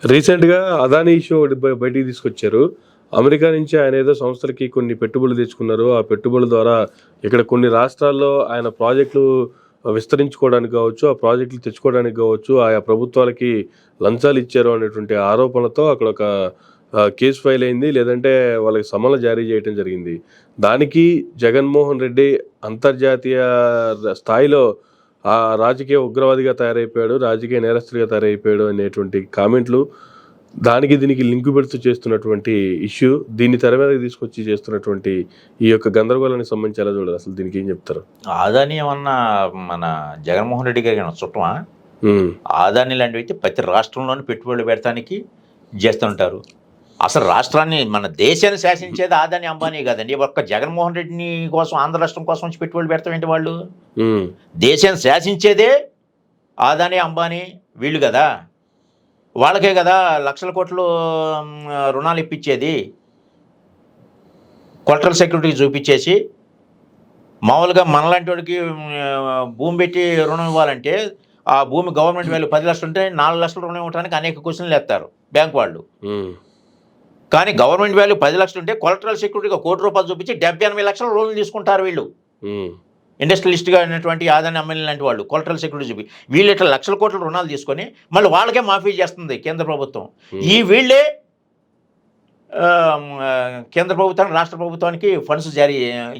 రీసెంట్‌గా అదానీ ఇష్యూ ఒకటి బయటికి తీసుకొచ్చారు. అమెరికా నుంచి ఆయన ఏదో సంస్థలకి కొన్ని పెట్టుబడులు తెచ్చుకున్నారు. ఆ పెట్టుబడుల ద్వారా ఇక్కడ కొన్ని రాష్ట్రాల్లో ఆయన ప్రాజెక్టులు విస్తరించుకోవడానికి కావచ్చు, ఆ ప్రాజెక్టులు తెచ్చుకోవడానికి కావచ్చు, ఆయా ప్రభుత్వాలకి లంచాలు ఇచ్చారు అనేటువంటి ఆరోపణలతో అక్కడ ఒక కేస్ ఫైల్ అయింది. లేదంటే వాళ్ళకి సమన్లు జారీ చేయడం జరిగింది. దానికి జగన్మోహన్ రెడ్డి అంతర్జాతీయ స్థాయిలో రాజకీయ ఉగ్రవాదిగా తయారైపోయాడు, రాజకీయ నేరస్తుడిగా తయారైపోయాడు అనేటువంటి కామెంట్లు, దానికి దీనికి లింక్ పెడుతూ చేస్తున్నటువంటి ఇష్యూ, దీన్ని తెర మీదకి తీసుకొచ్చి చేస్తున్నటువంటి ఈ యొక్క గందరగోళానికి సంబంధించి ఎలా చూడాలి? అసలు దీనికి ఏం చెప్తారు? ఆదాని ఏమన్నా మన జగన్మోహన్ రెడ్డి గారికి ఏమన్నా చుట్టమా? ఆదాని లాంటి వ్యక్తి ప్రతి రాష్ట్రంలోనూ పెట్టుబడులు పెడతానికి చేస్తుంటారు. అసలు రాష్ట్రాన్ని, మన దేశాన్ని శాసించేది ఆదాని అంబానీ కదండి. ఒక్క జగన్మోహన్ రెడ్డిని కోసం, ఆంధ్ర రాష్ట్రం కోసం వచ్చి పెట్టుబడులు పెడతాం ఏంటి? వాళ్ళు దేశాన్ని శాసించేదే ఆదాని అంబానీ వీళ్ళు కదా. వాళ్ళకే కదా లక్షల కోట్లు రుణాలు ఇప్పించేది. కొలటరల్ సెక్యూరిటీ చూపించేసి మామూలుగా మనలాంటి వాడికి భూమి పెట్టి రుణం ఇవ్వాలంటే ఆ భూమి గవర్నమెంట్ వాల్యూ 10 లక్షలు ఉంటే 4 లక్షలు రుణం ఇవ్వడానికి అనేక క్వశ్చన్లు ఎత్తారు బ్యాంక్ వాళ్ళు. కానీ గవర్నమెంట్ వాల్యూ 10 లక్షలు ఉంటే కొలటరల్ సెక్యూరిటీగా ₹1 కోటి చూపించి 78 లక్షల లోన్లు తీసుకుంటారు వీళ్ళు. ఇండస్ట్రియలిస్ట్గా ఉన్నటువంటి ఆదాని అంబానీ లాంటి వాళ్ళు కొలటరల్ సెక్యూరిటీ చూపి వీళ్ళు ఇట్లా లక్షల కోట్ల రుణాలు తీసుకొని మళ్ళీ వాళ్ళకే మాఫీ చేస్తుంది కేంద్ర ప్రభుత్వం. ఈ వీళ్ళే కేంద్ర ప్రభుత్వానికి, రాష్ట్ర ప్రభుత్వానికి ఫండ్స్ జారీ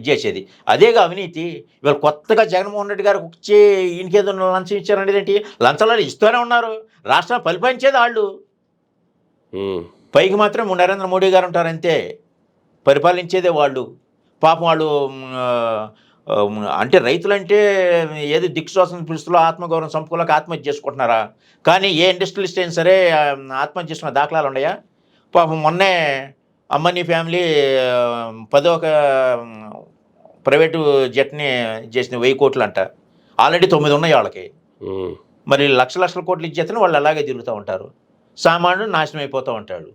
చేసేది. అదేగా అవినీతి. ఇవాళ కొత్తగా జగన్మోహన్ రెడ్డి గారికి వచ్చి ఈయనకేదో లంచం ఇచ్చారనేది ఏంటి? లంచాలు ఇస్తూనే ఉన్నారు. రాష్ట్రాన్ని పరిపాలించేది వాళ్ళు. పైకి మాత్రం నరేంద్ర మోడీ గారు ఉంటారు అంతే, పరిపాలించేదే వాళ్ళు. పాపం వాళ్ళు అంటే రైతులంటే ఏది దిక్శ్వాసం పిలుస్తులో ఆత్మగౌరవం సంపుకోలేక ఆత్మహత్య చేసుకుంటున్నారా? కానీ ఏ ఇండస్ట్రియలిస్ట్ అయినా సరే ఆత్మహత్య చేసుకున్న దాఖలాలు ఉన్నాయా? పాపం మొన్నే అంబానీ ఫ్యామిలీ 10వ ప్రైవేటు జెట్ని చేసిన 1000 కోట్లు అంట. ఆల్రెడీ 9 ఉన్నాయి వాళ్ళకి. మరి లక్షల కోట్లు ఇచ్చేతనే వాళ్ళు అలాగే తిరుగుతూ ఉంటారు. సామాన్యుడు నాశనం అయిపోతూ ఉంటాడు.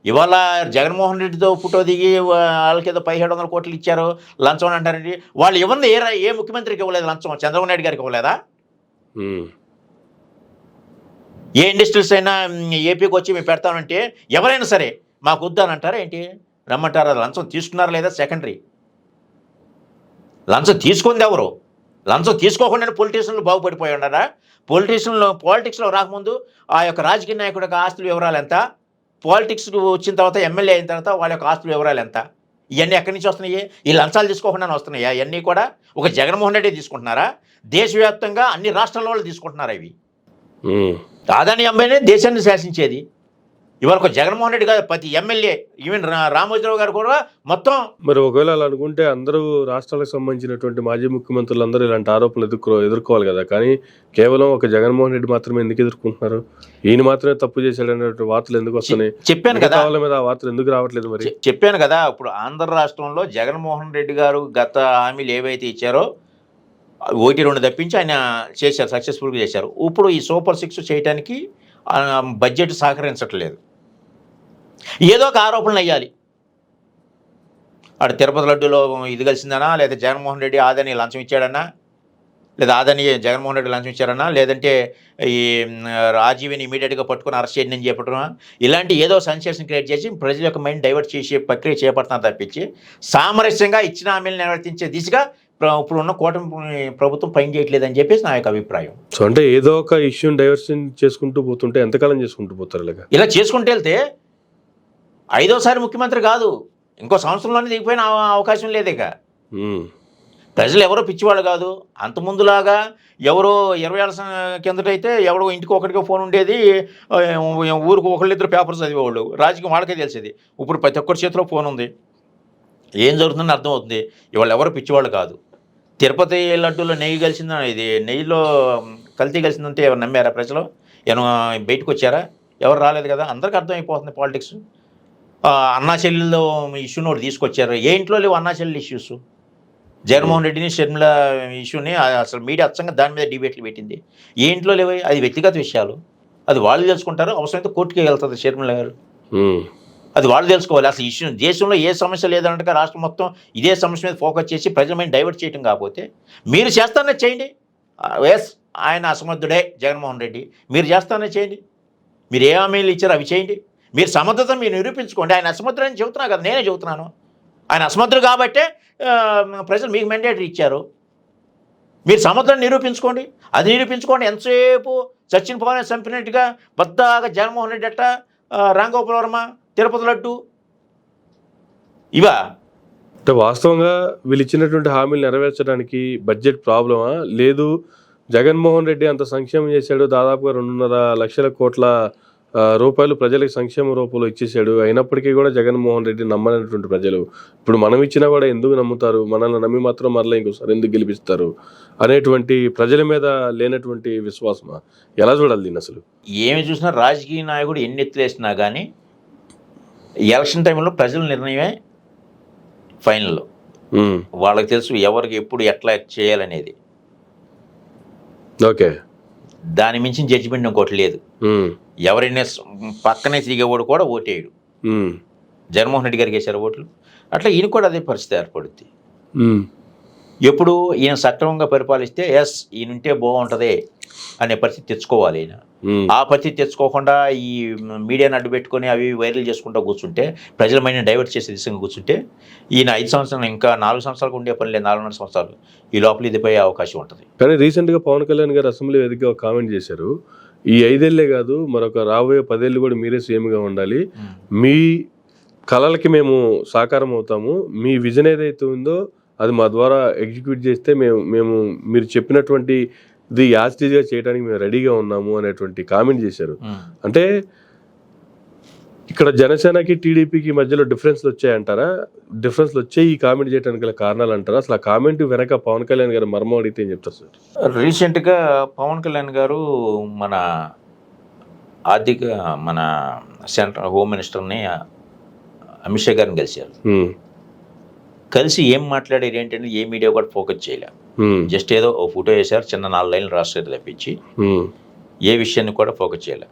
ఇవాళ జగన్మోహన్ రెడ్డితో ఫోటో దిగి వాళ్ళకి ఏదో 1700 కోట్లు ఇచ్చారు లంచం అని అంటారండి. వాళ్ళు ఇవ్వండి ఏ ముఖ్యమంత్రికి ఇవ్వలేదు లంచం? చంద్రబాబు నాయుడు గారికి ఇవ్వలేదా? ఏ ఇండస్ట్రీస్ అయినా ఏపీకి వచ్చి మేము పెడతామంటే ఎవరైనా సరే మాకు వద్దని అంటారా ఏంటి? రమ్మంటారా? లంచం తీసుకున్నారా లేదా సెకండరీ. లంచం తీసుకుంది ఎవరు? లంచం తీసుకోకుండా పొలిటీషియన్లు బాగుపడిపోయి ఉన్నారా? పాలిటిక్స్లో రాకముందు ఆ యొక్క రాజకీయ నాయకుడి యొక్క ఆస్తుల వివరాలు ఎంత, పాలిటిక్స్ వచ్చిన తర్వాత ఎమ్మెల్యే అయిన తర్వాత వాళ్ళ యొక్క ఆస్తుల వివరాలు ఎంత, ఇవన్నీ ఎక్కడి నుంచి వస్తున్నాయి? ఈ లంచాలు తీసుకోకుండా వస్తున్నాయా? ఇవన్నీ కూడా ఒక జగన్మోహన్ రెడ్డి తీసుకుంటున్నారా? దేశవ్యాప్తంగా అన్ని రాష్ట్రాల వాళ్ళు తీసుకుంటున్నారా? ఇవి ఆదాని అంబానీ దేశాన్ని శాసించేది. ఇవాళ ఒక జగన్మోహన్ రెడ్డి గారు ప్రతి ఎమ్మెల్యే, ఈవెన్ రామోజీరావు గారు కూడా మొత్తం. మరి ఒకవేళ అలా అనుకుంటే అందరూ రాష్ట్రాలకు సంబంధించినటువంటి మాజీ ముఖ్యమంత్రులు అందరూ ఇలాంటి ఆరోపణలు ఎదుర్కోవాలి కదా. కానీ కేవలం ఒక జగన్మోహన్ రెడ్డి మాత్రమే ఎందుకు ఎదుర్కొంటున్నారు? ఈయన మాత్రమే తప్పు చేశాడనేటువంటి వార్తలు ఎందుకు వస్తున్నాయి? చెప్పాను కదా, వాళ్ళ మీద ఆ వార్తలు ఎందుకు రావట్లేదు? మరి చెప్పాను కదా, ఇప్పుడు ఆంధ్ర రాష్ట్రంలో జగన్మోహన్ రెడ్డి గారు గత హామీలు ఏవైతే ఇచ్చారో 1-2 తప్పించి ఆయన చేశారు, సక్సెస్ఫుల్గా చేశారు. ఇప్పుడు ఈ సూపర్ 6 చేయడానికి బడ్జెట్ సహకరించట్లేదు. ఏదో ఒక ఆరోపణలు అయ్యాలి. అటు తిరుపతి లడ్డూలో ఇది కలిసిందనా, లేదా జగన్మోహన్ రెడ్డి ఆదాని లంచం ఇచ్చాడన్నా, లేదా ఆదాని జగన్మోహన్ రెడ్డి లంచం ఇచ్చారన్నా, లేదంటే ఈ రాజీవిని ఇమీడియట్గా పట్టుకుని అరెస్ట్ చేయడం చెప్పటమా, ఇలాంటి ఏదో సెన్సేషన్ క్రియేట్ చేసి ప్రజల యొక్క మైండ్ డైవర్ట్ చేసే ప్రక్రియ చేపడుతున్నారు తప్పించి సామరస్యంగా ఇచ్చిన హామీలు నిర్వర్తించే దిశగా ఇప్పుడు ఉన్న కూటమి ప్రభుత్వం పని చేయట్లేదని చెప్పేసి నా యొక్క అభిప్రాయం. సో అంటే ఏదో ఒక ఇష్యూని డైవర్షన్ చేసుకుంటూ పోతుంటే ఎంతకాలం చేసుకుంటూ పోతారు? ఇలా చేసుకుంటూ వెళ్తే 5వసారి ముఖ్యమంత్రి కాదు, ఇంకో సంవత్సరంలోనే దిగిపోయిన అవకాశం లేదు. ఇక ప్రజలు ఎవరో పిచ్చివాళ్ళు కాదు. అంతకుముందులాగా ఎవరో 20 ఏళ్ళ కిందటైతే ఎవరో ఇంటికి ఒకటిగా ఫోన్ ఉండేది, ఊరికి ఒకళ్ళిద్దరు పేపర్స్ చదివేవాళ్ళు, రాజకీయం వాళ్ళకే తెలిసేది. ఇప్పుడు ప్రతి ఒక్కరి చేతిలో ఫోన్ ఉంది, ఏం జరుగుతుందని అర్థమవుతుంది. ఇవాళ ఎవరో పిచ్చివాళ్ళు కాదు. తిరుపతి లడ్డూలో నెయ్యి కలిసిందా, ఇది నెయ్యిలో కల్తీ కలిసిందంటే ఎవరు నమ్మారా? ప్రజలు ఏమో బయటకు వచ్చారా? ఎవరు రాలేదు కదా. అందరికీ అర్థమైపోతుంది పాలిటిక్స్. అన్నా చెల్లెల్లో ఇష్యూని ఒకటి తీసుకొచ్చారు. ఏ ఇంట్లో లేవు అన్నా చెల్లెలు ఇష్యూస్? జగన్మోహన్ రెడ్డిని షర్మిల ఇష్యూని అసలు మీడియా అచ్చంగా దాని మీద డిబేట్లు పెట్టింది. ఏ ఇంట్లో లేవు? అది వ్యక్తిగత విషయాలు, అది వాళ్ళు తెలుసుకుంటారు. అవసరమైతే కోర్టుకి వెళ్తుంది షర్మిల గారు, అది వాళ్ళు తెలుసుకోవాలి. అసలు ఇష్యూ దేశంలో ఏ సమస్య లేదన్నట్టుగా రాష్ట్రం మొత్తం ఇదే సమస్య మీద ఫోకస్ చేసి ప్రజల మైండ్ డైవర్ట్ చేయడం కాకపోతే మీరు చేస్తానే చేయండి. ఎస్, ఆయన అసమర్థుడే జగన్మోహన్ రెడ్డి, మీరు చేస్తానే చేయండి. మీరు ఏ హామీలు ఇచ్చారో అవి చేయండి. మీరు సమర్థతను మీరు నిరూపించుకోండి. ఆయన అసమర్థుడు అని చెబుతున్నా కదా, నేనే చెబుతున్నాను. ఆయన అసమర్థుడు కాబట్టే ప్రజలు మీకు మ్యాండేటరీ ఇచ్చారు. మీరు సమర్థతను నిరూపించుకోండి. అది నిరూపించుకోండి. ఎంతసేపు సచిన్ పవన్ చంపినట్టుగా బద్దాగా జగన్మోహన్ రెడ్డి అట్ట, రాంగోపాల్ వర్మ, తిరుపతి లడ్డు ఇవా? అంటే వాస్తవంగా వీళ్ళు ఇచ్చినటువంటి హామీలు నెరవేర్చడానికి బడ్జెట్ ప్రాబ్లమా, లేదు జగన్మోహన్ రెడ్డి అంత సంక్షేమం చేశాడు, దాదాపుగా 2.5 లక్షల కోట్ల రూపాయలు ప్రజలకు సంక్షేమ రూపంలో ఇచ్చేసాడు, అయినప్పటికీ కూడా జగన్మోహన్ రెడ్డి నమ్మనటువంటి ప్రజలు ఇప్పుడు మనం ఇచ్చినా కూడా ఎందుకు నమ్ముతారు, మనల్ని నమ్మి మాత్రం మరలా ఇంకోసారి ఎందుకు గెలిపిస్తారు అనేటువంటి ప్రజల మీద లేనటువంటి విశ్వాసమా? ఎలా చూడాలి దీన్ని అసలు? ఏమి చూసినా రాజకీయ నాయకుడు ఎన్ని ఎత్తులేసినా కానీ ఎలక్షన్ టైంలో ప్రజల నిర్ణయమే ఫైనల్. వాళ్ళకి తెలుసు ఎవరికి ఎప్పుడు ఎట్లా చేయాలనేది. ఓకే, దాని మించిన జడ్జిమెంట్ ఇంకోటి లేదు. ఎవరైనా పక్కనే తిరిగేవాడు కూడా ఓటేయడు. జగన్మోహన్ రెడ్డి గారికి వేశారు ఓట్లు, అట్లా ఈయన కూడా అదే పరిస్థితి ఏర్పడుద్ది. ఎప్పుడు ఈయన సక్రమంగా పరిపాలిస్తే ఎస్ ఈయన ఉంటే బాగుంటుంది అనే పరిస్థితి తెచ్చుకోవాలి ఈయన. ఆ పరిస్థితి తెచ్చుకోకుండా ఈ మీడియాని అడ్డు పెట్టుకొని అవి వైరల్ చేసుకుంటూ కూర్చుంటే, ప్రజల మైండ్ని డైవర్ట్ చేసే దిశగా కూర్చుంటే ఈయన 5 సంవత్సరాలు, ఇంకా 4 సంవత్సరాలకు ఉండే పని లేదు, 4.5 సంవత్సరాలు ఈ లోపల ఇది పోయే అవకాశం ఉంటుంది. కానీ రీసెంట్గా పవన్ కళ్యాణ్ గారు అసెంబ్లీ వేదికగా ఒక కామెంట్ చేశారు, ఈ 5 ఏళ్లే కాదు మరొక రాబోయే 10 ఏళ్ళు కూడా మీరే సీఎంగా ఉండాలి, మీ కళలకి మేము సాకారం అవుతాము, మీ విజన్ ఏదైతే ఉందో అది మా ద్వారా ఎగ్జిక్యూట్ చేస్తే మేము మీరు చెప్పినటువంటి ఇది యాస్టీజ్గా చేయడానికి మేము రెడీగా ఉన్నాము అనేటువంటి కామెంట్ చేశారు. అంటే ఇక్కడ జనసేనకి టీడీపీకి మధ్యలో డిఫరెన్స్లు వచ్చాయంటారా? డిఫరెన్స్లు వచ్చాయి ఈ కామెంట్ చేయడానికి గల కారణాలు అంటారా? అసలు ఆ కామెంట్ వెనక పవన్ కళ్యాణ్ గారు మర్మం అడిగితే ఏం చెప్తారు సార్? రీసెంట్గా పవన్ కళ్యాణ్ గారు మన సెంట్రల్ హోమ్ మినిస్టర్ని అమిత్ షా గారిని కలిశారు. కలిసి ఏం మాట్లాడారు ఏంటంటే ఏ మీడియా కూడా ఫోకస్ చేయలే. జస్ట్ ఏదో ఓ ఫోటో వేశారు, చిన్న 4 లైన్లు రాష్ట్రాలు తప్పించి ఏ విషయాన్ని కూడా ఫోకస్ చేయలే.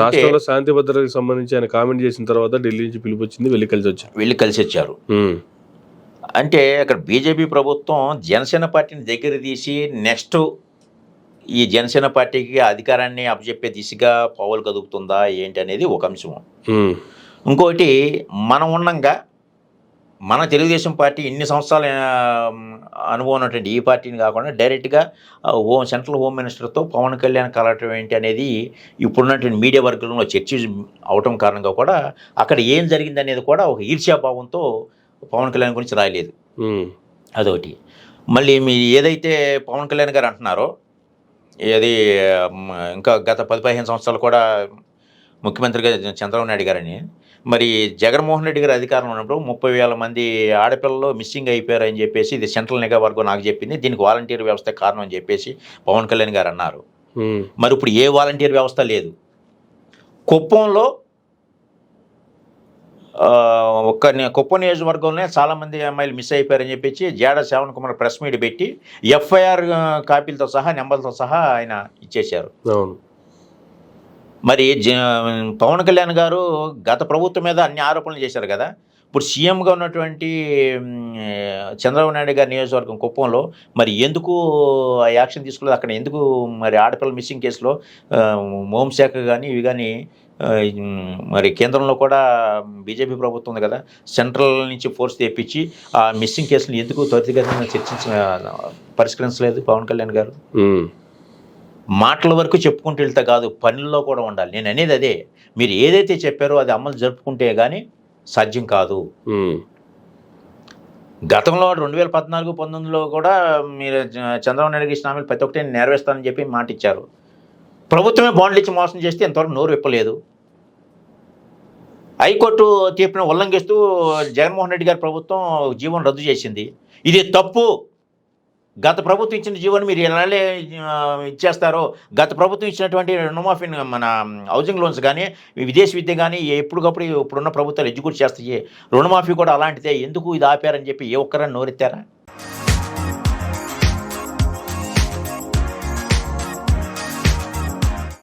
రాష్ట్రంలో శాంతి భద్రతకు సంబంధించి ఆయన కామెంట్ చేసిన తర్వాత ఢిల్లీ నుంచి పిలుపు వచ్చింది, వెళ్ళి కలిసి వచ్చారు. అంటే అక్కడ బీజేపీ ప్రభుత్వం జనసేన పార్టీని దగ్గర తీసి నెక్స్ట్ ఈ జనసేన పార్టీకి అధికారాన్ని అప్పచెప్పే దిశగా పావులు కదుపుతుందా ఏంటి అనేది ఒక అంశం. ఇంకోటి, మనం ఉండంగా మన తెలుగుదేశం పార్టీ ఇన్ని సంవత్సరాల అనుభవం ఉన్నటువంటి ఈ పార్టీని కాకుండా డైరెక్ట్గా సెంట్రల్ హోమ్ మినిస్టర్తో పవన్ కళ్యాణ్ కలవటం ఏంటి అనేది ఇప్పుడున్నటువంటి మీడియా వర్గంలో చర్చ అవటం కారణంగా కూడా అక్కడ ఏం జరిగింది అనేది కూడా ఒక ఈర్ష్యాభావంతో పవన్ కళ్యాణ్ గురించి రాయలేదు. అదొకటి. మళ్ళీ మీ ఏదైతే పవన్ కళ్యాణ్ గారు అంటున్నారో, అది ఇంకా గత 10-15 సంవత్సరాలు కూడా ముఖ్యమంత్రిగా చంద్రబాబు నాయుడు గారని, మరి జగన్మోహన్ రెడ్డి గారు అధికారంలో ఉన్నప్పుడు 30,000 మంది ఆడపిల్లలు మిస్సింగ్ అయిపోయారని చెప్పేసి ఇది సెంట్రల్ నిఘా వర్గం నాకు చెప్పింది, దీనికి వాలంటీర్ వ్యవస్థ కారణం అని చెప్పేసి పవన్ కళ్యాణ్ గారు అన్నారు. మరి ఇప్పుడు ఏ వాలంటీర్ వ్యవస్థ లేదు. కుప్పంలో కుప్పం నియోజకవర్గంలో చాలామంది అమ్మాయిలు మిస్ అయిపోయారని చెప్పేసి జాడ శ్రవణ్ కుమార్ ప్రెస్ మీట్ పెట్టి ఎఫ్ఐఆర్ కాపీలతో సహా నెంబర్లతో సహా ఆయన ఇచ్చేశారు. మరి పవన్ కళ్యాణ్ గారు గత ప్రభుత్వం మీద అన్ని ఆరోపణలు చేశారు కదా. ఇప్పుడు సీఎంగా ఉన్నటువంటి చంద్రబాబు నాయుడు గారి నియోజకవర్గం కుప్పంలో మరి ఎందుకు ఆ యాక్షన్ తీసుకోలేదు? అక్కడ ఎందుకు మరి ఆడపిల్లల మిస్సింగ్ కేసులో హోంశాఖ కానీ ఇవి కానీ మరి కేంద్రంలో కూడా బీజేపీ ప్రభుత్వం ఉంది కదా, సెంట్రల్ నుంచి ఫోర్స్ తెప్పించి ఆ మిస్సింగ్ కేసులు ఎందుకు త్వరితగతిన పరిష్కరించలేదు పవన్ కళ్యాణ్ గారు? మాటల వరకు చెప్పుకుంటూ వెళ్తే కాదు, పనుల్లో కూడా ఉండాలి. నేను అనేది అదే, మీరు ఏదైతే చెప్పారో అది అమలు జరుపుకుంటే కానీ సాధ్యం కాదు. గతంలో 2014-19లో కూడా మీరు చంద్రబాబు నాయుడు ఇచ్చిన హామీలు ప్రతి ఒక్కటి నెరవేరుస్తానని చెప్పి మాట ఇచ్చారు. ప్రభుత్వమే బాండ్లు ఇచ్చి మోసం చేస్తే ఇంతవరకు నోరు విప్పలేదు. హైకోర్టు తీర్పును ఉల్లంఘిస్తూ జగన్మోహన్ రెడ్డి గారి ప్రభుత్వం జీవోను రద్దు చేసింది. ఇది తప్పు. గత ప్రభుత్వం ఇచ్చిన జీవోని మీరు ఎలాగే ఇచ్చేస్తారో, గత ప్రభుత్వం ఇచ్చినటువంటి రుణమాఫీ, మన హౌసింగ్ లోన్స్ కానీ విదేశీ విద్య కానీ ఎప్పటికప్పుడు ఇప్పుడున్న ప్రభుత్వాలు ఎగ్జిక్యూట్ చేస్తాయి, రుణమాఫీ కూడా అలాంటిదే, ఎందుకు ఇది ఆపారని చెప్పి ఏ ఒక్కరని నోరెత్తారా?